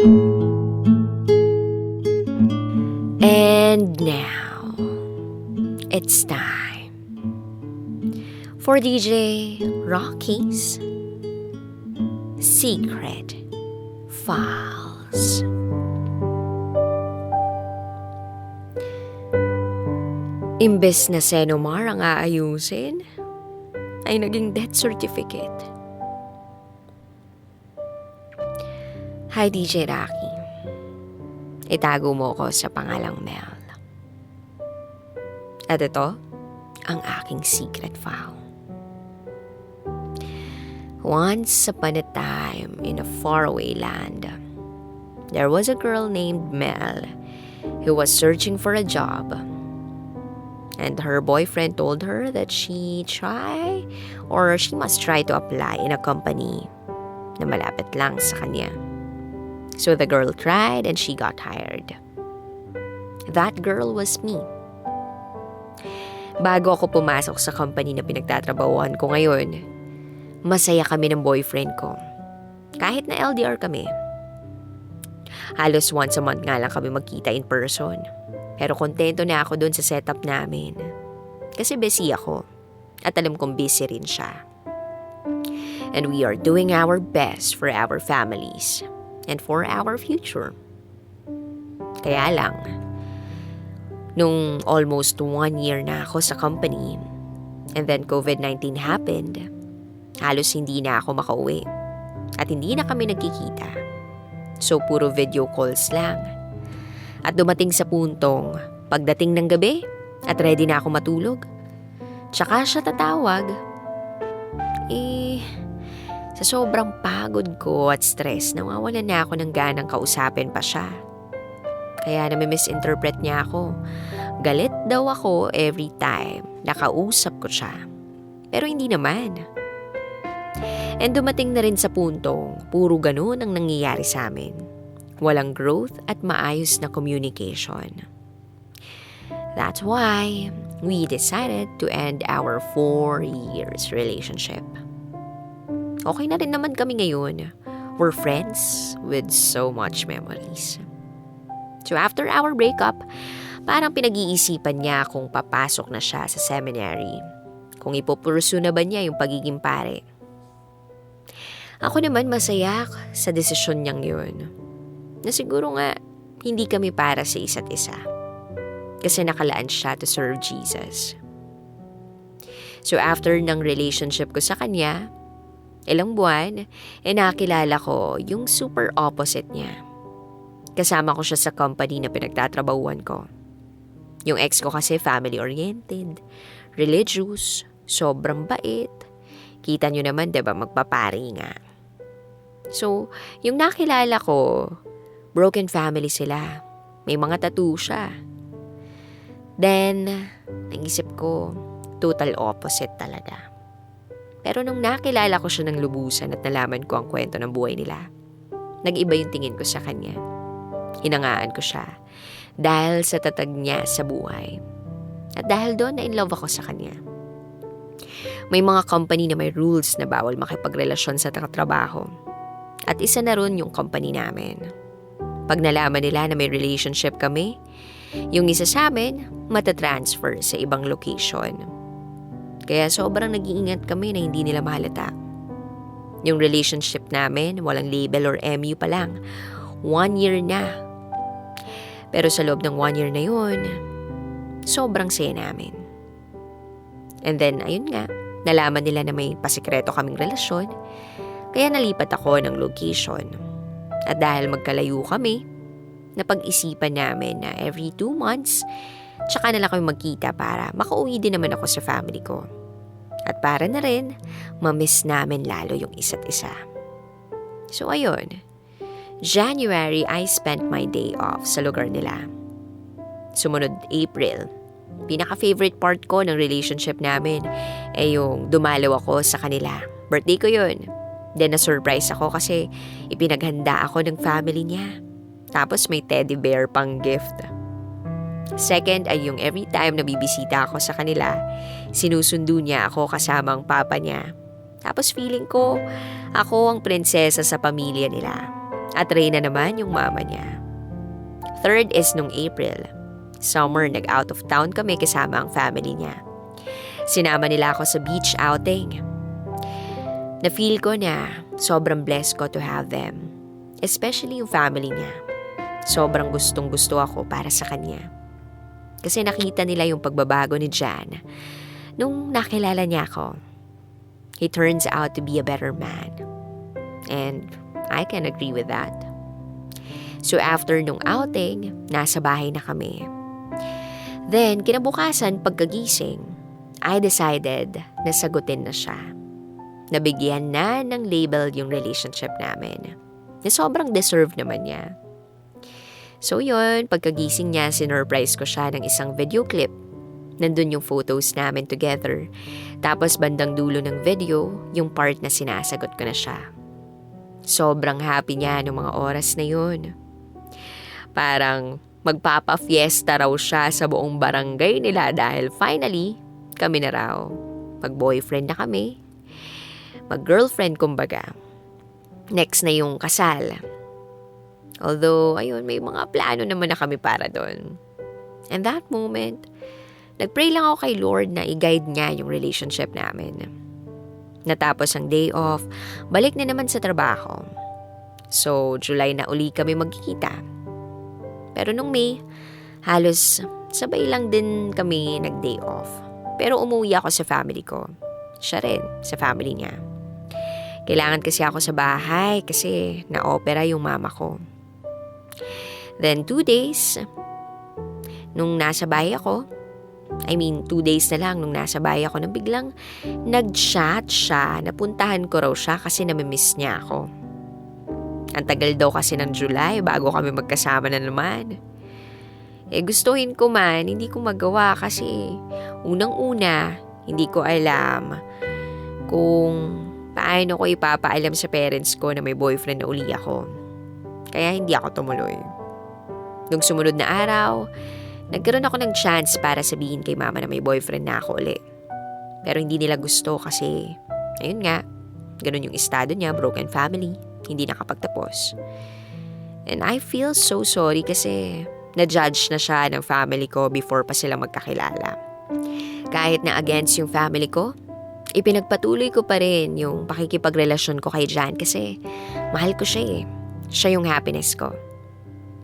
And now, it's time for DJ Rocky's Secret Files. Imbes na Senomar ang aayusin, ay naging death certificate. Hi DJ Rocky. Itago mo ko sa pangalang Mel. At ito, ang aking secret file. Once upon a time in a faraway land, there was a girl named Mel who was searching for a job. And her boyfriend told her that she must try to apply in a company na malapit lang sa kanya. So the girl tried and she got hired. That girl was me. Bago ako pumasok sa company na pinagtatrabahuan ko ngayon, masaya kami ng boyfriend ko. Kahit na LDR kami. Halos once a month nga lang kami magkita in person. Pero kontento na ako doon sa setup namin. Kasi busy ako. At alam kong busy rin siya. And we are doing our best for our families. And for our future. Kaya lang, nung almost 1 year na ako sa company, and then COVID-19 happened, halos hindi na ako makauwi. At hindi na kami nagkikita. So puro video calls lang. At dumating sa puntong, pagdating ng gabi, at ready na ako matulog, tsaka siya tatawag. Sa sobrang pagod ko at stress, nawawalan na ako ng ganang kausapin pa siya. Kaya nami-misinterpret niya ako. Galit daw ako every time nakausap ko siya. Pero hindi naman. And dumating na rin sa puntong, puro ganun ang nangyayari sa amin. Walang growth at maayos na communication. That's why we decided to end our 4 years relationship. Okay na rin naman kami ngayon. We're friends with so much memories. So after our breakup, parang pinag-iisipan niya kung papasok na siya sa seminary. Kung ipupursu na ba niya yung pagiging pare. Ako naman masaya sa desisyon niyang yun. Na siguro nga, hindi kami para sa isa't isa. Kasi nakalaan siya to serve Jesus. So after ng relationship ko sa kanya, ilang buwan, nakilala ko yung super opposite niya. Kasama ko siya sa company na pinagtatrabahuan ko. Yung ex ko kasi family-oriented, religious, sobrang bait. Kita nyo naman, diba, magpapari nga. So, yung nakilala ko, broken family sila. May mga tattoo siya. Then, naisip ko, total opposite talaga. Pero nung nakilala ko siya ng lubusan at nalaman ko ang kwento ng buhay nila, nag-iba yung tingin ko sa kanya. Hinangaan ko siya dahil sa tatag niya sa buhay. At dahil doon, na-inlove ako sa kanya. May mga company na may rules na bawal makipagrelasyon sa katrabaho. At isa na ron yung company namin. Pag nalaman nila na may relationship kami, yung isa sa amin, matatransfer sa ibang location. Kaya sobrang nag-iingat kami na hindi nila mahalata. Yung relationship namin, walang label or MU pa lang. 1 year na. Pero sa loob ng 1 year na yun, sobrang saya namin. And then, ayun nga, nalaman nila na may pasikreto kaming relasyon, kaya nalipat ako ng location. At dahil magkalayo kami, napag-isipan namin na every 2 months, tsaka na lang kami magkita para makauwi din naman ako sa family ko. At para na rin, mamiss namin lalo yung isa't isa. So ayun, January, I spent my day off sa lugar nila. Sumunod April, pinaka-favorite part ko ng relationship namin ay yung dumalaw ako sa kanila. Birthday ko yun. Then na-surprise ako kasi ipinaghanda ako ng family niya. Tapos may teddy bear pang gift. Second ay yung every time na bibisita ako sa kanila, sinusundo niya ako kasama ang papa niya. Tapos feeling ko, ako ang prinsesa sa pamilya nila. At Reyna naman yung mama niya. Third is nung April. Summer, nag-out of town kami kasama ang family niya. Sinama nila ako sa beach outing. Na-feel ko na sobrang blessed ko to have them. Especially yung family niya. Sobrang gustong-gusto ako para sa kanya. Kasi nakita nila yung pagbabago ni Jan nung nakilala niya ako. He turns out to be a better man. And I can agree with that. So after nung outing, nasa bahay na kami. Then, kinabukasan pagkagising, I decided na sagutin na siya. Nabigyan na ng label yung relationship namin. Na sobrang deserve naman niya. So yun, pagkagising niya, sinurprise ko siya ng isang video clip. Nandun yung photos namin together. Tapos bandang dulo ng video, yung part na sinasagot ko na siya. Sobrang happy niya ng mga oras na yun. Parang magpapa-fiesta raw siya sa buong barangay nila dahil finally, kami na raw. Mag-boyfriend na kami. Mag-girlfriend kumbaga. Next na yung kasal. Although, ayun, may mga plano naman na kami para doon. And that moment, nagpray lang ako kay Lord na i-guide niya yung relationship namin. Natapos ang day off, balik na naman sa trabaho. So, July na uli kami magkikita. Pero nung May, halos sabay lang din kami nag-day off. Pero umuwi ako sa family ko. Siya rin, sa family niya. Kailangan kasi ako sa bahay kasi na-opera yung mama ko. Then 2 days, nung nasa bahay ako, 2 days na lang nung nasa bahay ako, nang biglang nag-chat siya, napuntahan ko raw siya kasi namimiss niya ako. Ang tagal daw kasi ng July bago kami magkasama na naman. Gustuhin ko man, hindi ko magawa kasi unang-una, hindi ko alam kung paano ko ipapaalam sa parents ko na may boyfriend na uli ako. Kaya hindi ako tumuloy. Nung sumunod na araw, nagkaroon ako ng chance para sabihin kay mama na may boyfriend na ako uli. Pero hindi nila gusto kasi, ayun nga, ganun yung estado niya, broken family, hindi nakapagtapos. And I feel so sorry kasi na-judge na siya ng family ko before pa sila magkakilala. Kahit na against yung family ko, ipinagpatuloy ko pa rin yung pakikipagrelasyon ko kay Jan kasi mahal ko siya eh. Siya yung happiness ko.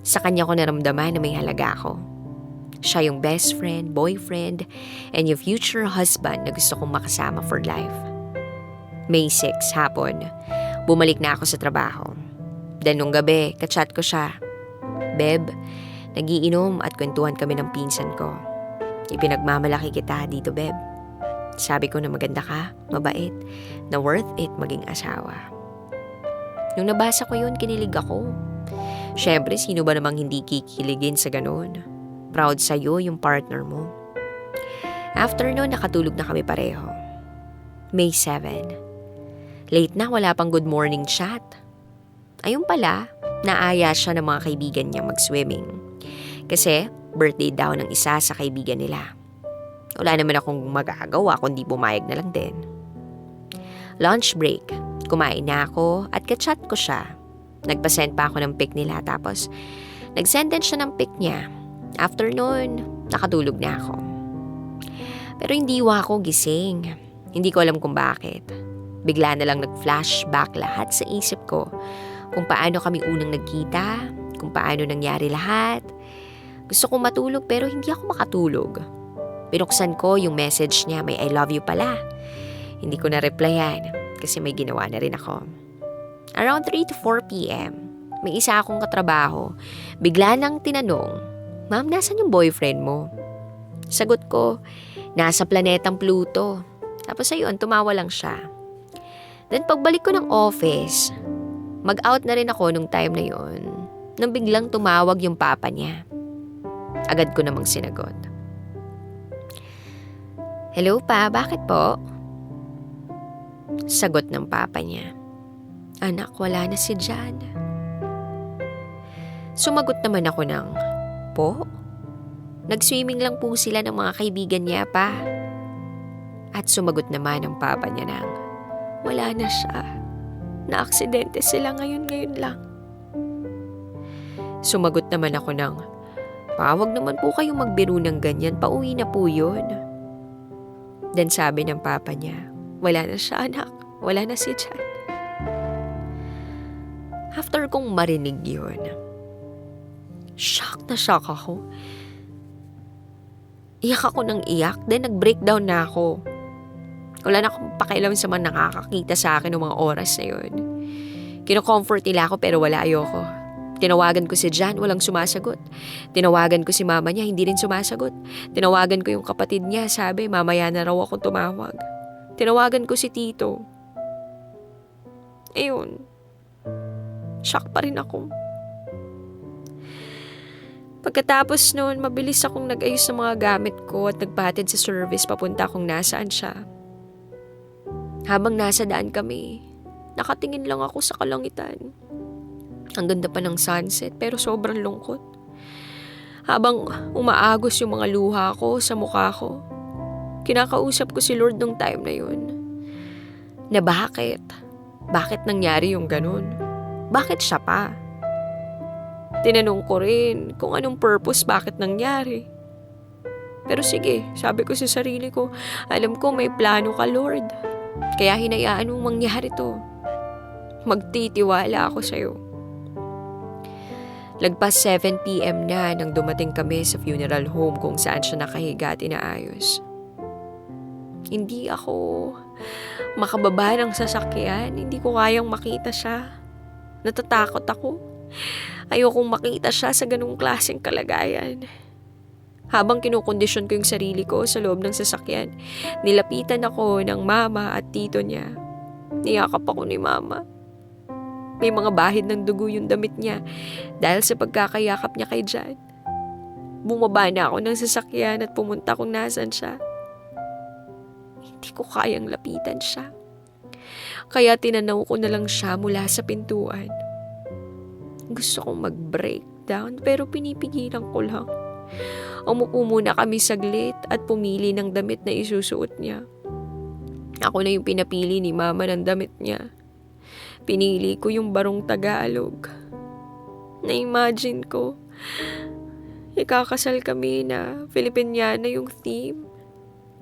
Sa kanya ko naramdaman na may halaga ako. Siya yung best friend, boyfriend, and yung future husband na gusto kong makasama for life. May 6, hapon, bumalik na ako sa trabaho. Then nung gabi, kachat ko siya. Beb, nagiinom at kwentuhan kami ng pinsan ko. Ipinagmamalaki kita dito, Beb. Sabi ko na maganda ka, mabait, na worth it maging asawa. Nung nabasa ko yun, kinilig ako. Syempre, sino ba namang hindi kikiligin sa ganun? Proud sa'yo yung partner mo. After nun, nakatulog na kami pareho. May 7. Late na, wala pang good morning chat. Ayun pala, naaya siya ng mga kaibigan niya mag-swimming. Kasi, birthday daw ng isa sa kaibigan nila. Wala naman akong magagawa kundi pumayag na lang din. Lunch break, kumain na ako at kachat ko siya. Nagpasend pa ako ng pic nila tapos nagsend din siya ng pic niya. After nun, nakatulog na ako. Pero hindi ako gising. Hindi ko alam kung bakit. Bigla na lang nag-flashback lahat sa isip ko kung paano kami unang nagkita, kung paano nangyari lahat. Gusto kong matulog pero hindi ako makatulog. Binuksan ko yung message niya, may I love you pala. Hindi ko na-replyan kasi may ginawa na rin ako. Around 3 to 4 p.m., may isa akong katrabaho. Bigla nang tinanong, Ma'am, nasan yung boyfriend mo? Sagot ko, nasa planetang Pluto. Tapos ayun, tumawa lang siya. Then pagbalik ko ng office, mag-out na rin ako nung time na yun, nang biglang tumawag yung papa niya. Agad ko namang sinagot. Hello pa, bakit po? Sagot ng papa niya. Anak, wala na si Jan. Sumagot naman ako ng, Po? Nag-swimming lang po sila ng mga kaibigan niya pa. At sumagot naman ang papa niya ng, wala na siya. Na-aksidente sila ngayon lang. Sumagot naman ako ng, "Wag naman po kayong magbiro ng ganyan, pauwi na po yun." Then sabi ng papa niya, "Wala na siya anak, wala na si Jan." After kong marinig yun, shock na shock ako. Iyak ako ng iyak, then nag-breakdown na ako. Wala na akong pakialam sa mga nakakakita sa akin ng mga oras na yun. Kino-comfort nila ako pero wala, ayoko. Tinawagan ko si Jan, walang sumasagot. Tinawagan ko si mama niya, hindi rin sumasagot. Tinawagan ko yung kapatid niya, sabi mamaya na raw ako tumawag. Tinawagan ko si Tito. Ayun, shock pa rin ako. Pagkatapos noon, mabilis akong nag-ayos ng mga gamit ko at nagpahatid sa service papunta kung nasaan siya. Habang nasa daan kami, nakatingin lang ako sa kalangitan. Ang ganda pa ng sunset pero sobrang lungkot. Habang umaagos yung mga luha ko sa mukha ko, kinakausap ko si Lord nung time na yun. Na bakit? Bakit nangyari yung ganun? Bakit siya pa? Tinanong ko rin kung anong purpose bakit nangyari. Pero sige, sabi ko sa sarili ko, alam ko may plano ka, Lord. Kaya hinayaan mong mangyari to. Magtitiwala ako sa'yo. Lagpas 7 p.m. na nang dumating kami sa funeral home kung saan siya nakahiga at inaayos. Hindi ako makababa ng sasakyan. Hindi ko kayang makita siya. Natatakot ako. Ayokong makita siya sa ganung klaseng kalagayan. Habang kinukondisyon ko yung sarili ko sa loob ng sasakyan, nilapitan ako ng mama at tito niya. Niyakap ako ni mama. May mga bahid ng dugo yung damit niya dahil sa pagkakayakap niya kay Jan. Bumaba na ako ng sasakyan at pumunta kung nasan siya. Hindi ko kayang lapitan siya. Kaya tinanaw ko na lang siya mula sa pintuan. Gusto kong mag-breakdown pero pinipigilan ko lang. Umupo muna kami saglit at pumili ng damit na isusuot niya. Ako na yung pinapili ni mama ng damit niya. Pinili ko yung barong Tagalog. Na-imagine ko, ikakasal kami na Filipiniana yung theme.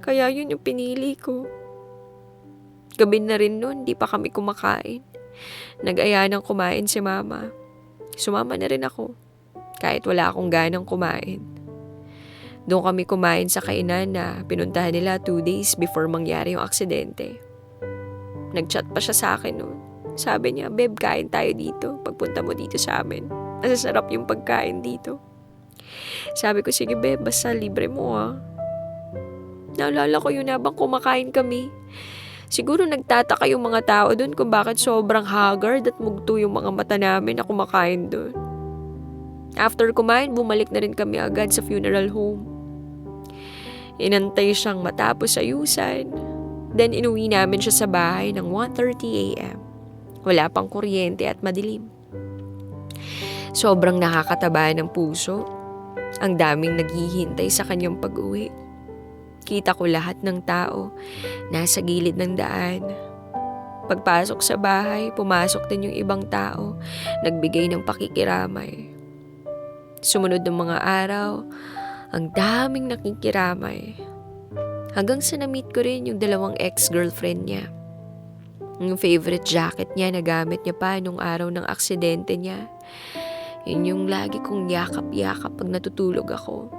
Kaya yun yung pinili ko. Gabi na rin nun, di pa kami kumakain. Nag-aya ng kumain si mama. Sumama na rin ako, kahit wala akong ganang kumain. Doon kami kumain sa kainan na pinuntahan nila 2 days before mangyari yung aksidente. Nag-chat pa siya sa akin noon. Sabi niya, "Babe, kain tayo dito. Pagpunta mo dito sa amin. Masasarap yung pagkain dito." Sabi ko, "Sige babe, basta libre mo ha." Naalala ko yun habang kumakain kami. Siguro nagtataka yung mga tao doon kung bakit sobrang haggard at mugto yung mga mata namin na kumakain doon. After kumain, bumalik na rin kami agad sa funeral home. Inantay siyang matapos ayusan. Then inuwi namin siya sa bahay ng 1:30 a.m. Wala pang kuryente at madilim. Sobrang nakakataba ng puso. Ang daming naghihintay sa kanyang pag-uwi. Kita ko lahat ng tao nasa gilid ng daan. Pagpasok sa bahay, pumasok din yung ibang tao, nagbigay ng pakikiramay. Sumunod ng mga araw, ang daming nakikiramay. Hanggang sa na-meet ko rin yung 2 ex-girlfriend niya. Yung favorite jacket niya na gamit niya pa nung araw ng aksidente niya. Yun yung lagi kong yakap-yakap pag natutulog ako.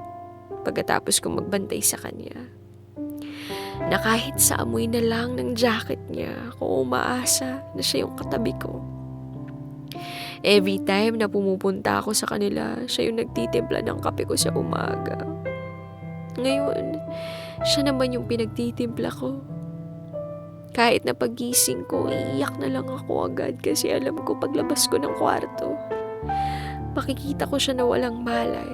Pagkatapos kong magbantay sa kanya. Na kahit sa amoy na lang ng jacket niya, ako umaasa na siya yung katabi ko. Every time na pumupunta ako sa kanila, siya yung nagtitimpla ng kape ko sa umaga. Ngayon, siya naman yung pinagtitimpla ko. Kahit na pagising ko, iiyak na lang ako agad kasi alam ko paglabas ko ng kwarto, makikita ko siya na walang malay.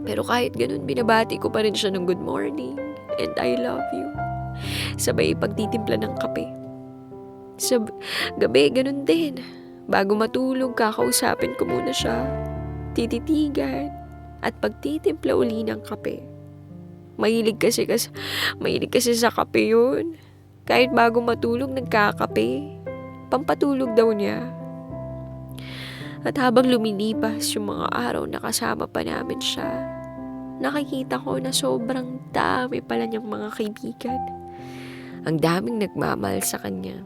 Pero kahit ganun, binabati ko pa rin siya ng good morning and I love you. Sabay pagtitimpla ng kape. Sa gabi, ganun din. Bago matulog, kakausapin ko muna siya. Tititigan at pagtitimpla uli ng kape. Mahilig kasi sa kape yun. Kahit bago matulog, nagkakape. Pampatulog daw niya. At habang lumilipas yung mga araw na kasama pa namin siya, nakikita ko na sobrang dami pala niyang mga kaibigan. Ang daming nagmamahal sa kanya.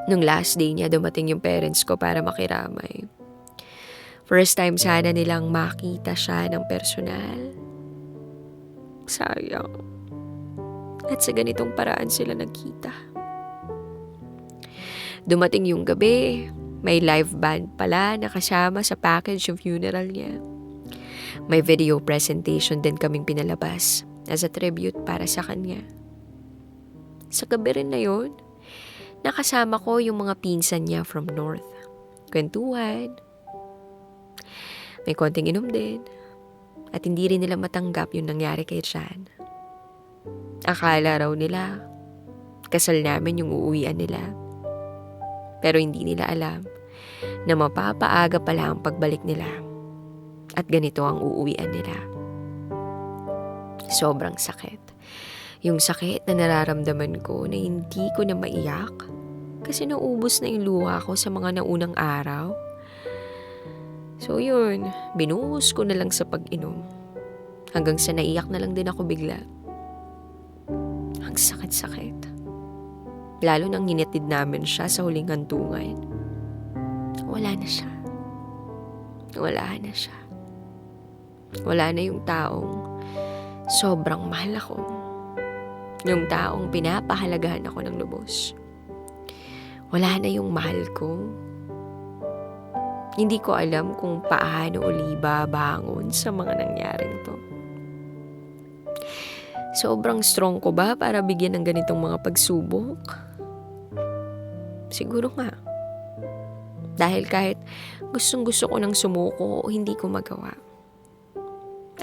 Nung last day niya, dumating yung parents ko para makiramay. First time sana nilang makita siya ng personal. Sayang. At sa ganitong paraan sila nagkita. Dumating yung gabi, may live band pala na kasama sa package yung funeral niya. May video presentation din kaming pinalabas as a tribute para sa kanya. Sa gabi rin na yun, nakasama ko yung mga pinsan niya from North. Kwentuhan. May konting inom din. At hindi rin nila matanggap yung nangyari kay Jan. Akala raw nila, kasal namin yung uuwian nila. Pero hindi nila alam na mapapaaga pala ang pagbalik nila. At ganito ang uuwian nila. Sobrang sakit. Yung sakit na nararamdaman ko na hindi ko na maiyak kasi naubos na yung luha ko sa mga naunang araw. So yun, binuhos ko na lang sa pag-inom. Hanggang sa naiyak na lang din ako bigla. Ang sakit-sakit. Lalo nang hinatid namin siya sa huling hantungan. Wala na siya. Wala na siya. Wala na yung taong sobrang mahal ako. Yung taong pinapahalagahan ako ng lubos. Wala na yung mahal ko. Hindi ko alam kung paano uli babangon sa mga nangyaring to. Sobrang strong ko ba para bigyan ng ganitong mga pagsubok? Siguro nga. Dahil kahit gustong-gusto ko nang sumuko, hindi ko magawa.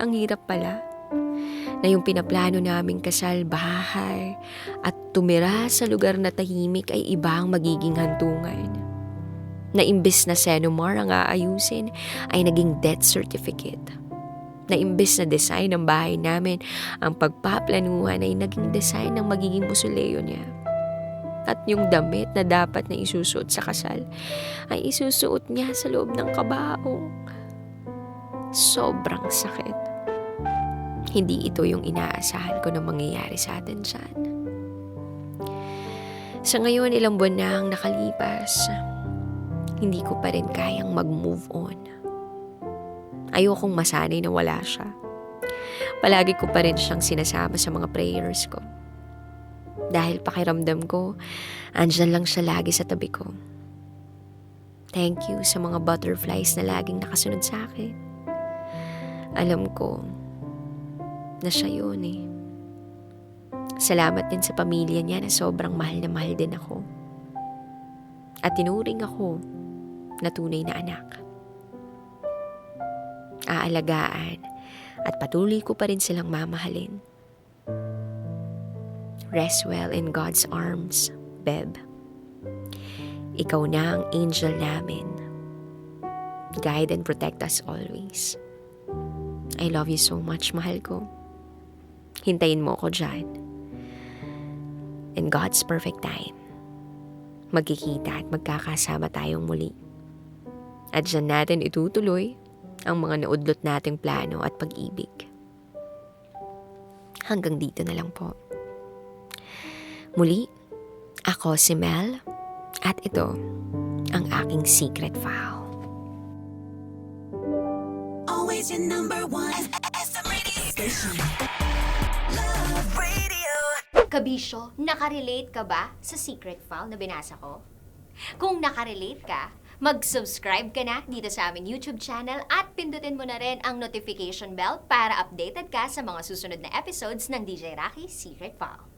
Ang hirap pala na yung pinaplano naming kasal, bahay, at tumira sa lugar na tahimik ay iba ang magiging hantungan. Na imbes na senomar ang aayusin, ay naging death certificate. Na imbes na design ng bahay namin, ang pagpaplanuhan ay naging design ng magiging musoleo niya. At yung damit na dapat na isusuot sa kasal, ay isusuot niya sa loob ng kabaong. Sobrang sakit. Hindi ito yung inaasahan ko na mangyayari sa atin dyan. Sa ngayon, ilang buwan na ang nakalipas, hindi ko pa rin kayang mag-move on. Ayokong masanay na wala siya. Palagi ko pa rin siyang sinasama sa mga prayers ko. Dahil pakiramdam ko, andyan lang siya lagi sa tabi ko. Thank you sa mga butterflies na laging nakasunod sa akin. Alam ko na siya yun eh. Salamat din sa pamilya niya na sobrang mahal na mahal din ako. At tinuring ako na tunay na anak. Aalagaan at patuloy ko pa rin silang mamahalin. Rest well in God's arms, Beb. Ikaw na ang angel namin. Guide and protect us always. I love you so much, mahal ko. Hintayin mo ako dyan. In God's perfect time, magkikita at magkakasama tayong muli. At dyan natin itutuloy ang mga naudlot nating plano at pag-ibig. Hanggang dito na lang po. Muli, ako si Mel at ito ang aking secret file. Always your number one SM radio station. Love Radio. Kabisyo, nakarelate ka ba sa secret file na binasa ko? Kung nakarelate ka, mag-subscribe ka na dito sa aming YouTube channel at pindutin mo na rin ang notification bell para updated ka sa mga susunod na episodes ng DJ Rocky's Secret File.